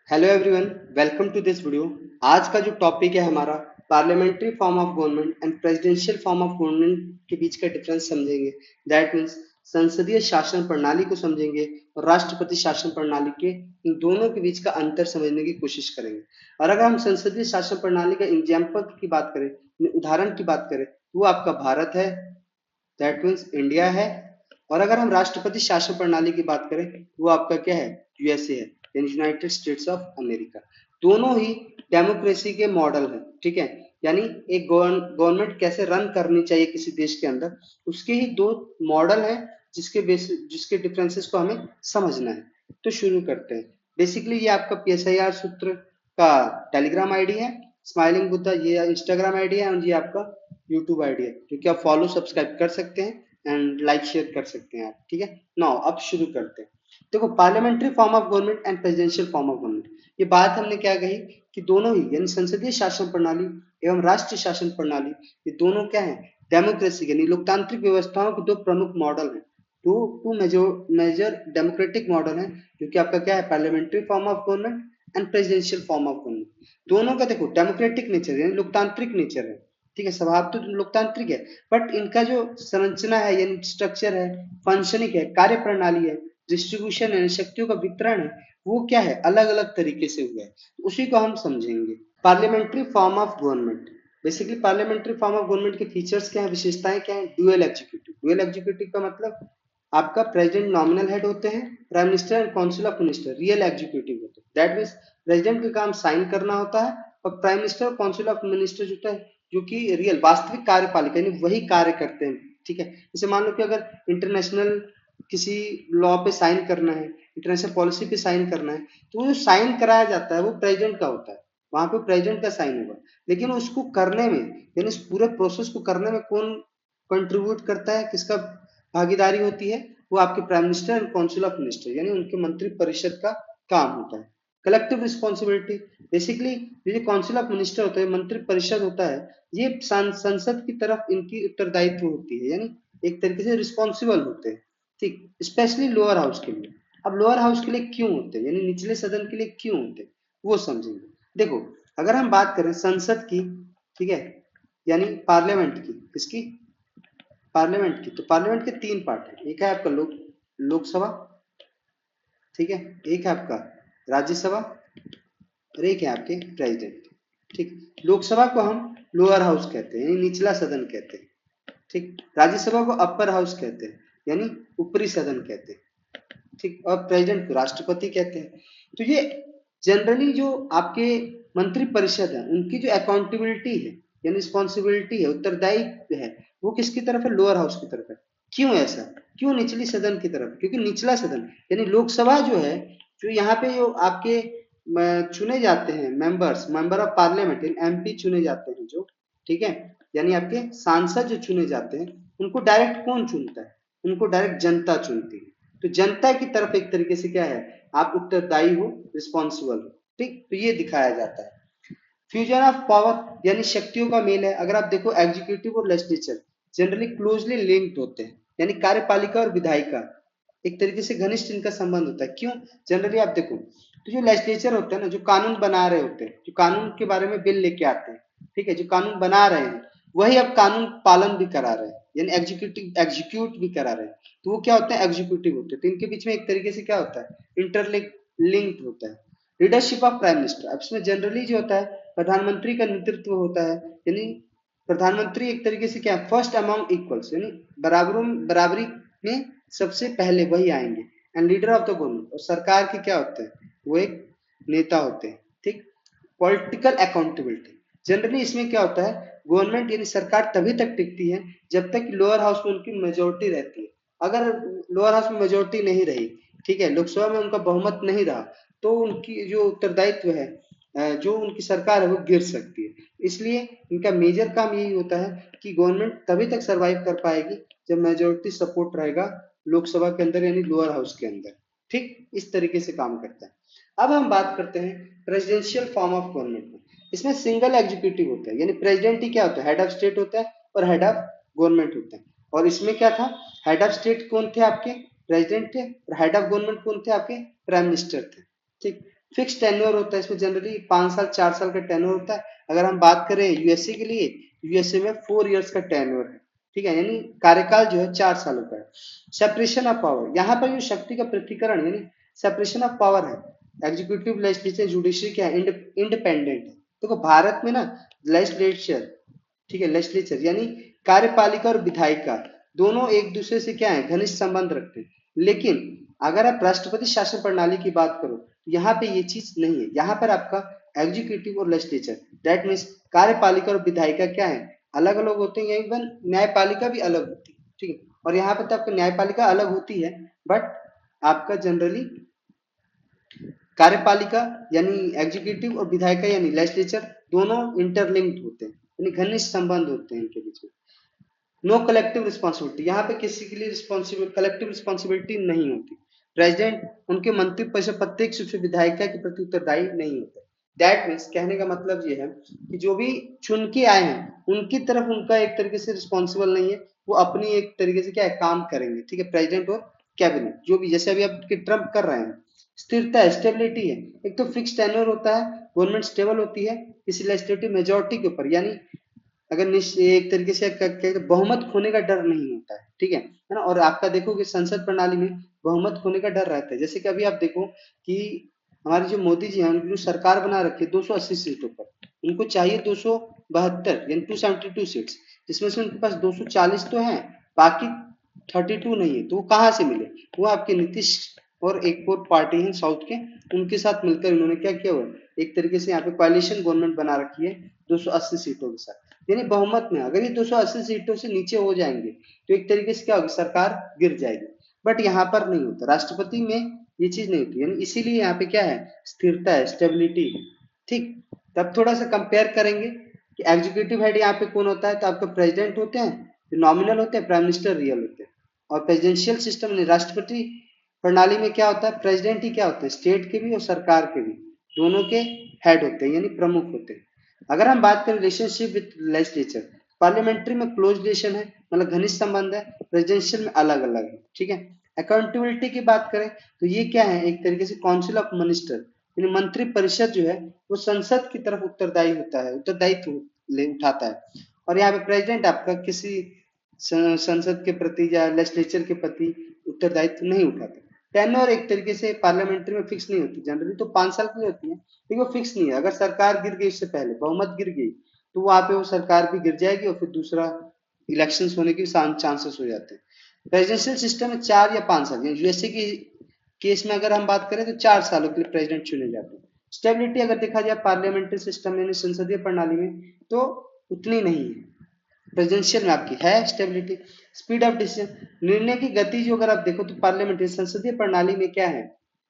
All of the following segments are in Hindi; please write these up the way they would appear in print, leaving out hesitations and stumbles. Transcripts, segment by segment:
Hello everyone, welcome to this video. आज का जो टॉपिक है हमारा parliamentary form of government and presidential form of government के बीच का डिफरेंस समझेंगे। दैट मीन्स संसदीय शासन प्रणाली को समझेंगे और राष्ट्रपति शासन प्रणाली के इन दोनों के बीच का अंतर समझने की कोशिश करेंगे। और अगर हम संसदीय शासन प्रणाली का एग्जाम्पल की बात करें, उदाहरण की बात करें, तो वो आपका भारत है, दैट मीन्स इंडिया है। और अगर हम राष्ट्रपति शासन प्रणाली की बात करें, वो आपका क्या है, यूएसए है, यानी यूनाइटेड स्टेट्स ऑफ अमेरिका। दोनों ही डेमोक्रेसी के मॉडल हैं, ठीक है। यानी एक गवर्नमेंट कैसे रन करनी चाहिए किसी देश के अंदर, उसके ही दो मॉडल हैं जिसके डिफरेंसेस को हमें समझना है। तो शुरू करते हैं। बेसिकली ये आपका पीएसआईआर सूत्र का टेलीग्राम आईडी है, स्माइलिंग बुद्धा ये इंस्टाग्राम आईडी है, और ये आपका यूट्यूब आईडी है, जो कि आप फॉलो सब्सक्राइब कर सकते हैं एंड लाइक शेयर कर सकते हैं आप, ठीक है। नाउ अब शुरू करते हैं। देखो, parliamentary form of government and presidential form of government, ये बात हमने क्या कही कि दोनों ही यानी संसदीय शासन प्रणाली एवं राष्ट्रीय शासन प्रणाली, ये दोनों क्या है, डेमोक्रेसी यानी लोकतांत्रिक व्यवस्थाओं के दो प्रमुख मॉडल हैं। Two two major democratic model है, जो कि आपका क्या है, parliamentary form of government and presidential form of government. दोनों का देखो डेमोक्रेटिक नेचर यानी लोकतांत्रिक नेचर है, ठीक है, स्वभाव तो लोकतांत्रिक है, बट इनका जो संरचना है यानी स्ट्रक्चर है, फंक्शनिंग है, कार्य प्रणाली है, डिस्ट्रीब्यूशन है, शक्तियों का वितरण है, वो क्या है, अलग अलग तरीके से हुआ है। उसी को हम समझेंगे। Parliamentary form of government, basically parliamentary form of government के फीचर्स क्या है, विशेषताएं क्या है। ड्यूअल एग्जीक्यूटिव, ड्यूअल एग्जीक्यूटिव का मतलब आपका प्रेसिडेंट नॉमिनल हेड होते हैं, prime minister and council of minister real executive होते हैं। दैट मीन्स प्रेसिडेंट का काम साइन करना होता है, और प्राइम मिनिस्टर और काउंसिल ऑफ मिनिस्टर होता है जो कि रियल वास्तविक कार्यपालिका यानी वही कार्य करते हैं, ठीक है। जैसे मान लो कि अगर इंटरनेशनल किसी लॉ पे साइन करना है, इंटरनेशनल पॉलिसी पे साइन करना है, तो वो जो साइन कराया जाता है वो प्रेसिडेंट का होता है, वहां पे प्रेसिडेंट का साइन होगा। लेकिन उसको करने में यानी इस पूरे प्रोसेस को करने में कौन कंट्रीब्यूट करता है, किसका भागीदारी होती है, वो आपके prime minister and council of minister यानी उनके मंत्री परिषद का काम होता है। कलेक्टिव रिस्पॉन्सिबिलिटी, बेसिकली ये जो काउंसिल ऑफ मिनिस्टर होता है, मंत्री परिषद होता है, ये संसद की तरफ इनकी उत्तरदायित्व होती है, यानी एक तरीके से रिस्पॉन्सिबल होते हैं, ठीक। स्पेशली लोअर हाउस के लिए। अब लोअर हाउस के लिए क्यों होते हैं, यानी निचले सदन के लिए क्यों होते हैं, वो समझेंगे। देखो, अगर हम बात करें संसद की, ठीक है, यानी पार्लियामेंट की, किसकी, पार्लियामेंट की, तो पार्लियामेंट के तीन पार्ट है। एक है आपका लोकसभा, ठीक है, एक है आपका राज्यसभा, और एक है आपके प्रेसिडेंट, ठीक। लोकसभा को हम लोअर हाउस कहते हैं यानी निचला सदन कहते हैं, ठीक। राज्यसभा को अपर हाउस कहते हैं यानी ऊपरी सदन कहते हैं, ठीक। और प्रेसिडेंट को राष्ट्रपति कहते हैं। तो ये जनरली जो आपके मंत्री परिषद है उनकी जो अकाउंटेबिलिटी है यानी रिस्पॉन्सिबिलिटी है, उत्तरदायित्व है, वो किसकी तरफ है, लोअर हाउस की तरफ है। क्यों ऐसा, क्यों निचली सदन की तरफ, क्योंकि निचला सदन यानी लोकसभा जो है, जो यहाँ पे जो आपके चुने जाते हैं members, member of parliament MP चुने जाते हैं जो, ठीक है, यानी आपके सांसद जो चुने जाते हैं, उनको डायरेक्ट कौन चुनता है, उनको डायरेक्ट जनता चुनती है। तो जनता की तरफ एक तरीके से क्या है, आप उत्तरदायी हो, रिस्पॉन्सिबल हो, ठीक। तो ये दिखाया जाता है। फ्यूजन ऑफ पावर यानी शक्तियों का मेल है। अगर आप देखो एग्जीक्यूटिव और लेजिस्लेचर जनरली क्लोजली लिंक्ड होते हैं, यानी कार्यपालिका और विधायिका एक तरीके से घनिष्ठ इनका संबंध होता है। क्यों, जनरली आप देखो तो जो लेजिस्लेचर होते हैं ना, जो कानून बना रहे होते हैं, जो कानून के बारे में बिल लेके आते हैं, ठीक है, जो कानून बना रहे हैं वही अब कानून पालन भी करा रहे हैं, यानी एग्जीक्यूट भी करा रहे हैं। तो वो क्या होते हैं, एग्जीक्यूटिव होते हैं। तो इनके बीच में एक तरीके से क्या होता है, इंटरलिंक्ड होता है। लीडरशिप ऑफ प्राइम मिनिस्टर, अब इसमें जनरली जो होता है प्रधानमंत्री का नेतृत्व होता है, यानी प्रधानमंत्री एक तरीके से क्या है, फर्स्ट अमंग इक्वल्स, यानी बराबरी में सबसे पहले वही आएंगे। And leader of the government, और सरकार के क्या होते हैं, वो एक नेता होते हैं, ठीक। पॉलिटिकल अकाउंटेबिलिटी, जनरली इसमें क्या होता है, गवर्नमेंट यानी सरकार तभी तक टिकती है जब तक लोअर हाउस में उनकी मेजोरिटी रहती है। अगर लोअर हाउस में मेजोरिटी नहीं रही, ठीक है, लोकसभा में उनका बहुमत नहीं रहा, तो उनकी जो उत्तरदायित्व है, जो उनकी सरकार है, वो गिर सकती है। इसलिए इनका मेजर काम यही होता है कि गवर्नमेंट तभी तक सरवाइव कर पाएगी जब मेजोरिटी सपोर्ट रहेगा लोकसभा के अंदर यानी लोअर हाउस के अंदर, ठीक। इस तरीके से काम करता है। अब हम बात करते हैं प्रेसिडेंशियल फॉर्म ऑफ गवर्नमेंट में। इसमें सिंगल एग्जीक्यूटिव होता है, यानी प्रेसिडेंट ही क्या होता है, हेड ऑफ स्टेट होता है और हेड ऑफ गवर्नमेंट होता है। और इसमें क्या था, हेड ऑफ स्टेट कौन थे आपके, प्रेसिडेंट थे, और हेड ऑफ गवर्नमेंट कौन थे आपके, प्राइम मिनिस्टर थे, ठीक। फिक्स टेन्योर होता है, इसमें जनरली 5 साल 4 साल का टेन्योर होता है। अगर हम बात करें यूएसए के लिए, यूएसए में 4 इयर्स का टेन्योर है, ठीक है, यानी कार्यकाल जो है 4 सालों का है। सेपरेशन ऑफ पावर, यहाँ पर जो शक्ति का पृथक्करण यानी सेपरेशन ऑफ पावर है, एग्जीक्यूटिव लेजिस्लेचर जुडिशरी क्या है, इंडिपेंडेंट है। देखो भारत में ना लेजिस्लेचर, ठीक है, लेजिस्लेचर यानी कार्यपालिका और विधायिका दोनों एक दूसरे से क्या है, घनिष्ठ संबंध रखते हैं। लेकिन अगर आप राष्ट्रपति शासन प्रणाली की बात करो, यहाँ पे ये चीज नहीं है। यहाँ पर आपका एग्जीक्यूटिव और लेजिस्लेचर, दैट मीन्स कार्यपालिका और विधायिका क्या है, अलग अलग होते हैं। इवन न्यायपालिका भी अलग होती है, ठीक है। और यहाँ पे तो आपका न्यायपालिका अलग होती है, बट आपका जनरली कार्यपालिका यानी एग्जीक्यूटिव और विधायिका यानी लेजिस्लेचर दोनों इंटरलिंक्ड होते हैं, यानी घनिष्ठ संबंध होते हैं इनके बीच में। नो कलेक्टिव रिस्पॉन्सिबिलिटी, यहाँ पे किसी के लिए रिस्पॉन्सिबिलिटी, कलेक्टिव रिस्पॉन्सिबिलिटी नहीं होती। प्रेसिडेंट उनके मंत्रिपरिषद प्रत्येक रूप से विधायिका के प्रति उत्तरदायी नहीं होता। दैट मीन्स कहने का मतलब ये है कि जो भी चुन के आए हैं उनकी तरफ उनका एक तरीके से रिस्पॉन्सिबल नहीं है, वो अपनी एक तरीके से क्या है, काम करेंगे, ठीक है। प्रेसिडेंट और कैबिनेट जो भी, जैसे अभी आपके ट्रम्प कर रहे हैं, स्थिरता है, स्टेबिलिटी है। एक तो फिक्स टेन्योर होता है, गवर्नमेंट स्टेबल होती है किसी लेजिस्लेटिव मेजोरिटी के ऊपर, यानी अगर एक तरीके से बहुमत खोने का डर नहीं होता है, ठीक है ना। और आपका देखो कि संसद प्रणाली में बहुमत खोने का डर रहता है। जैसे कि अभी आप देखो कि हमारे जो मोदी जी हैं उनकी जो सरकार बना रखी है 280 सीटों पर, उनको चाहिए 272 यानी 272 सीट्स, जिसमें से उनके पास 240 तो है, बाकी 32 नहीं है। तो वो कहाँ से मिले, वो आपके नीतीश और एक और पार्टी है साउथ के, उनके साथ मिलकर इन्होंने क्या किया हुआ, एक तरीके से यहाँ पे कोalition गवर्नमेंट बना रखी है 280 सीटों के साथ। यानी बहुमत में अगर ये 280 सीटों से नीचे हो जाएंगे तो एक तरीके से क्या होगी, सरकार गिर जाएगी। बट यहाँ पर नहीं होता, राष्ट्रपति में ये चीज नहीं होती, यानी इसीलिए यहाँ पे क्या है, स्थिरता है, स्टेबिलिटी, ठीक। तब थोड़ा सा कंपेयर करेंगे कि एग्जीक्यूटिव हेड यहाँ पे कौन होता है, तो आपका प्रेसिडेंट होते हैं, जो नॉमिनल होते हैं, प्राइम मिनिस्टर रियल होते हैं। और प्रेसिडेंशियल सिस्टम में राष्ट्रपति प्रणाली में क्या होता है, प्रेसिडेंट ही क्या होते हैं, स्टेट के भी और सरकार के भी दोनों के हेड होते हैं, यानी प्रमुख होते हैं। अगर हम बात करें रिलेशनशिप विद लेजिस्लेचर, पार्लियामेंट्री में क्लोज रिलेशन है, मतलब घनिष्ठ संबंध है, प्रेसिडेंशियल में अलग अलग है, ठीक है। अकाउंटेबिलिटी की बात करें तो ये क्या है, एक तरीके से काउंसिल ऑफ मिनिस्टर यानी मंत्री परिषद जो है वो संसद की तरफ उत्तरदायी होता है, उत्तरदायित्व ले उठाता है। और यहाँ पे प्रेसिडेंट आपका किसी संसद के प्रति या लेजिस्लेचर के प्रति उत्तरदायित्व नहीं उठाता। टेन्योर एक तरीके से पार्लियामेंट्री में फिक्स नहीं होती, जनरली तो 5 साल की होती है, लेकिन वो फिक्स नहीं है। अगर सरकार गिर गई, इससे पहले बहुमत गिर गई, तो वहां पे वो सरकार भी गिर जाएगी और फिर दूसरा इलेक्शंस होने के चांसेस हो जाते हैं। प्रेसिडेंशियल सिस्टम में 4 या 5 साल, यूएसए की केस में अगर हम बात करें तो 4 सालों के लिए प्रेसिडेंट चुने जाते हैं। स्टेबिलिटी अगर देखा जाए पार्लियामेंट्री सिस्टम यानी संसदीय प्रणाली में, तो उतनी नहीं है। प्रेसिडेंशियल में आपकी है स्टेबिलिटी। स्पीड ऑफ डिसीजन, निर्णय की गति जो अगर आप देखो तो पार्लियामेंट्री संसदीय प्रणाली में क्या है,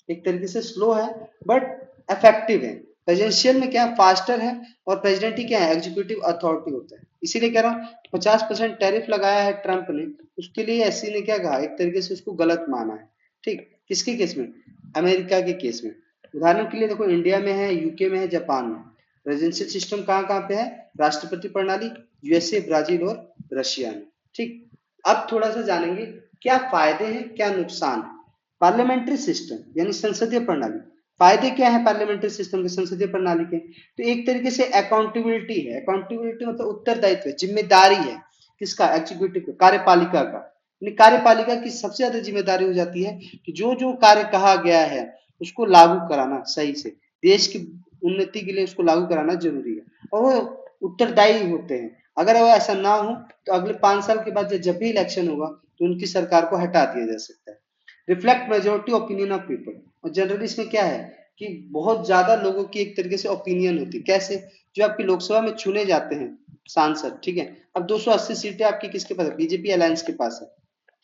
एक तरीके से स्लो है बट इफेक्टिव है। प्रेसिडेंशियल में क्या फास्टर है, और प्रेसिडेंट ही क्या है, एग्जीक्यूटिव अथॉरिटी होता है। इसीलिए कह रहा हूँ 50% टैरिफ लगाया है ट्रंप ने, उसके लिए एससी ने क्या कहा, एक तरीके से उसको गलत माना है, ठीक। किसके केस में, अमेरिका के केस में। उदाहरण के लिए देखो इंडिया में है, यूके में है, जापान में। प्रेसिडेंशियल सिस्टम कहाँ कहाँ पे है, राष्ट्रपति प्रणाली यूएसए, ब्राजील और रशिया में, ठीक। अब थोड़ा सा जानेंगे क्या फायदे हैं क्या नुकसान है पार्लियामेंट्री सिस्टम यानी संसदीय प्रणाली। फायदे क्या है पार्लियामेंट्री सिस्टम के, संसदीय प्रणाली के, तो एक तरीके से अकाउंटेबिलिटी है। अकाउंटेबिलिटी मतलब उत्तरदायित्व, जिम्मेदारी है, किसका, एग्जीक्यूटिव कार्यपालिका का। कार्यपालिका की सबसे ज्यादा जिम्मेदारी हो जाती है कि जो जो कार्य कहा गया है उसको लागू कराना सही से, देश की उन्नति के लिए उसको लागू कराना जरूरी है, और वो उत्तरदायी होते हैं। अगर वो ऐसा ना हो तो अगले 5 साल के बाद जब भी इलेक्शन होगा तो उनकी सरकार को हटा दिया जा सकता है। Reflect majority opinion of people, और जनरली इसमें क्या है कि बहुत ज्यादा लोगों की एक तरीके से ओपिनियन होती है। कैसे, जो आपकी लोकसभा में चुने जाते हैं सांसद, ठीक है। अब 280 सीटें आपकी किसके पास है, बीजेपी अलायंस के पास है,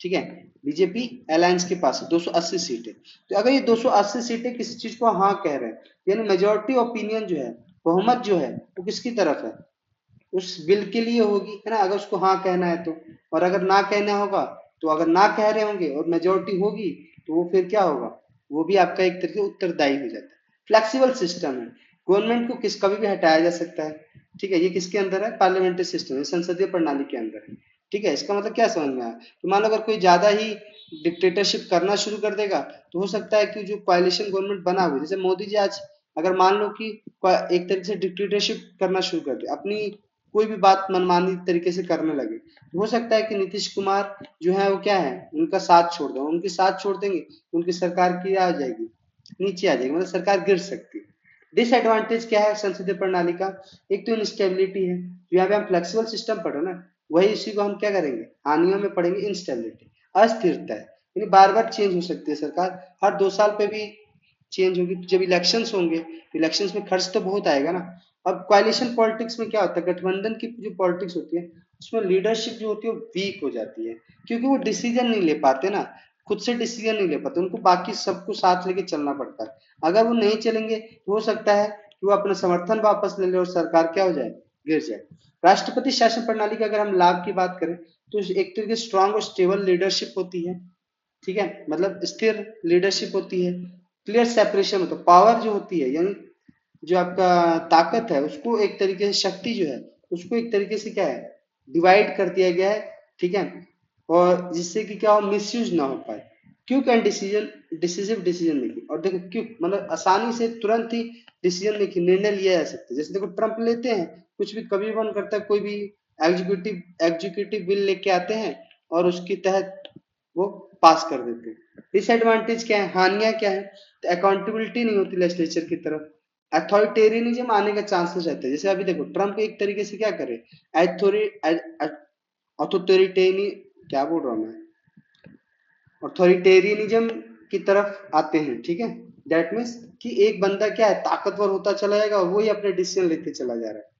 ठीक है। बीजेपी अलायंस के पास है 280 सीटें। तो अगर ये 280 सीटें किसी चीज को हाँ कह रहे हैं, यानी मेजोरिटी ओपिनियन जो है, बहुमत जो है वो किसकी तरफ है, उस बिल के लिए होगी, है ना, अगर उसको हाँ कहना है तो। और अगर ना कहना होगा तो, अगर ना कह रहे होंगे और मेजोरिटी होगी तो वो फिर क्या होगा, वो भी आपका एक तरीके उत्तरदायी हो जाता है। फ्लेक्सिबल सिस्टम है, गवर्नमेंट को किस कभी भी हटाया जा सकता है, ठीक है। ये किसके अंदर है, पार्लियामेंट्री सिस्टम है, संसदीय प्रणाली के अंदर है, ठीक है। इसका मतलब क्या समझ में आया, तो मान लो अगर कोई ज्यादा ही डिक्टेटरशिप करना शुरू कर देगा तो हो सकता है कि जो कोalition गवर्नमेंट बना हुआ है, जैसे मोदी जी आज अगर मान लो कि एक तरीके से डिक्टेटरशिप करना शुरू कर दे, अपनी कोई भी बात मनमानी तरीके से करने लगे, तो हो सकता है कि नीतीश कुमार जो है वो क्या है, उनका साथ छोड़ दो, उनके साथ छोड़ देंगे, उनकी सरकार की आ जाएगी, नीचे आ जाएगी, मतलब सरकार गिर सकती है। डिसएडवांटेज क्या है संसदीय प्रणाली का? एक तो इंस्टेबिलिटी है, तो यहाँ पे हम फ्लेक्सिबल सिस्टम पढ़ो ना, वही इसी को हम क्या करेंगे, हानियों में पढ़ेंगे इंस्टेबिलिटी, अस्थिरता है, यानी बार बार चेंज हो सकती है सरकार, हर 2 साल पे भी चेंज होगी। जब इलेक्शंस होंगे, इलेक्शंस में खर्च तो बहुत आएगा ना। अब कोalition पॉलिटिक्स में क्या होता है, गठबंधन की जो पॉलिटिक्स होती है उसमें लीडरशिप जो होती है वो वीक हो जाती है, क्योंकि वो डिसीजन नहीं ले पाते ना, खुद से डिसीजन नहीं ले पाते, उनको बाकी सबको साथ लेके चलना पड़ता है। अगर वो नहीं चलेंगे तो हो सकता है कि वो अपना समर्थन वापस ले ले और सरकार क्या हो जाए, गिर जाए। राष्ट्रपति शासन प्रणाली का अगर हम लाभ की बात करें तो एक तरीके से स्ट्रांग और स्टेबल लीडरशिप होती है, ठीक है, मतलब स्थिर लीडरशिप होती है, क्लियर सेपरेशन होता है, पावर जो होती है यानी जो आपका ताकत है उसको एक तरीके से, शक्ति जो है उसको एक तरीके से क्या है, डिवाइड कर दिया गया है, ठीक है, और जिससे कि क्या हो, मिसयूज ना हो पाए। Quick and decision, decisive decision making, और देखो क्विक मतलब आसानी से तुरंत ही डिसीजन मेकिंग, निर्णय लिया जा सकता है। जैसे देखो ट्रंप लेते हैं कुछ भी, कभी मन करता है कोई भी एग्जीक्यूटिव बिल लेके आते हैं और उसके तहत वो पास कर देते हैं। डिसएडवांटेज क्या है, हानियां क्या है, तो अकाउंटेबिलिटी नहीं होती लेजिस्लेचर की तरफ, अथॉरिटेरियनिज्म आने का चांसेस रहता है। जैसे अभी देखो ट्रंप एक तरीके से क्या करे, अथॉरिटेरियन, क्या बोल रहा हूँ मैं, अथॉरिटेरियनिज्म की तरफ आते हैं, ठीक है। दैट मीन्स कि एक बंदा क्या है, ताकतवर होता चला जाएगा और वही अपने डिसीजन लेते चला जा रहा है।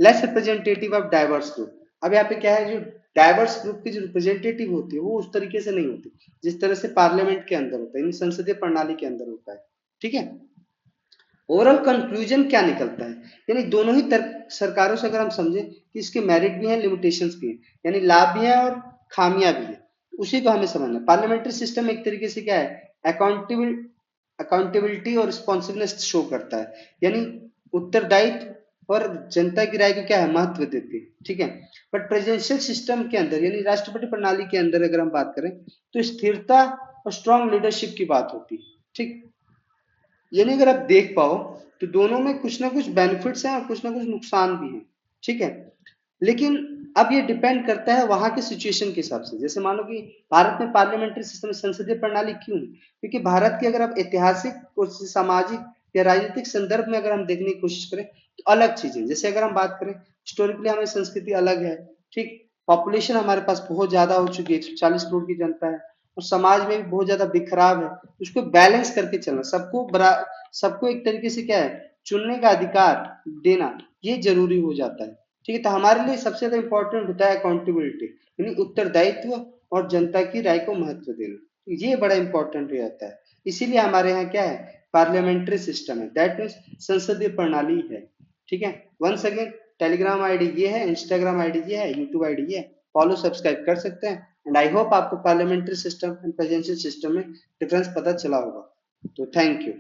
Less representative of diverse group, अब यहाँ पे क्या है, जो डाइवर्स ग्रुप की जो रिप्रेजेंटेटिव होती है वो उस तरीके से नहीं होती जिस तरह से पार्लियामेंट के अंदर होता है, संसदीय प्रणाली के अंदर होता है, ठीक है। ओवरऑल कंक्लूजन क्या निकलता है, यानी दोनों ही सरकारों से अगर हम समझें कि इसके मेरिट भी हैं, लिमिटेशंस भी हैं, यानी लाभ भी है और खामियां भी है, उसी को हमें समझना है। पार्लियामेंट्री सिस्टम एक तरीके से क्या है, अकाउंटेबिलिटी और रिस्पॉन्सिबनेस शो करता है, यानी उत्तरदायित्व और जनता की राय को क्या है, महत्व देती है, ठीक है। बट प्रेसिडेंशियल सिस्टम के अंदर यानी राष्ट्रपति प्रणाली के अंदर अगर हम बात करें तो स्थिरता और स्ट्रॉन्ग लीडरशिप की बात होती है, ठीक। यानी अगर आप देख पाओ तो दोनों में कुछ ना कुछ बेनिफिट्स हैं और कुछ ना कुछ नुकसान भी हैं, ठीक है। लेकिन अब ये डिपेंड करता है वहां के सिचुएशन के हिसाब से। जैसे मान लो कि भारत में पार्लियामेंट्री सिस्टम, संसदीय प्रणाली क्यों है, क्योंकि भारत की अगर आप ऐतिहासिक और सामाजिक या राजनीतिक संदर्भ में अगर हम देखने की कोशिश करें तो अलग चीजें, जैसे अगर हम बात करें हिस्टोरिकली हमारी संस्कृति अलग है, ठीक। पॉपुलेशन हमारे पास बहुत ज्यादा हो चुकी है, 140 करोड़ की जनता है, और समाज में भी बहुत ज्यादा बिखराव है, उसको बैलेंस करके चलना, सबको एक तरीके से क्या है, चुनने का अधिकार देना, ये जरूरी हो जाता है, ठीक है। तो हमारे लिए सबसे ज्यादा इंपॉर्टेंट होता है अकाउंटेबिलिटी, यानी उत्तरदायित्व और जनता की राय को महत्व देना, ये बड़ा इंपॉर्टेंट हो जाता है। इसीलिए हमारे यहाँ क्या है, पार्लियामेंट्री सिस्टम है, दैट मीन्स संसदीय प्रणाली है, ठीक है। वंस अगेन टेलीग्राम आईडी ये है, इंस्टाग्राम आईडी ये है, यूट्यूब आईडी ये है, फॉलो सब्सक्राइब कर सकते हैं। एंड आई होप आपको parliamentary system and presidential system में डिफरेंस पता चला होगा। तो थैंक यू।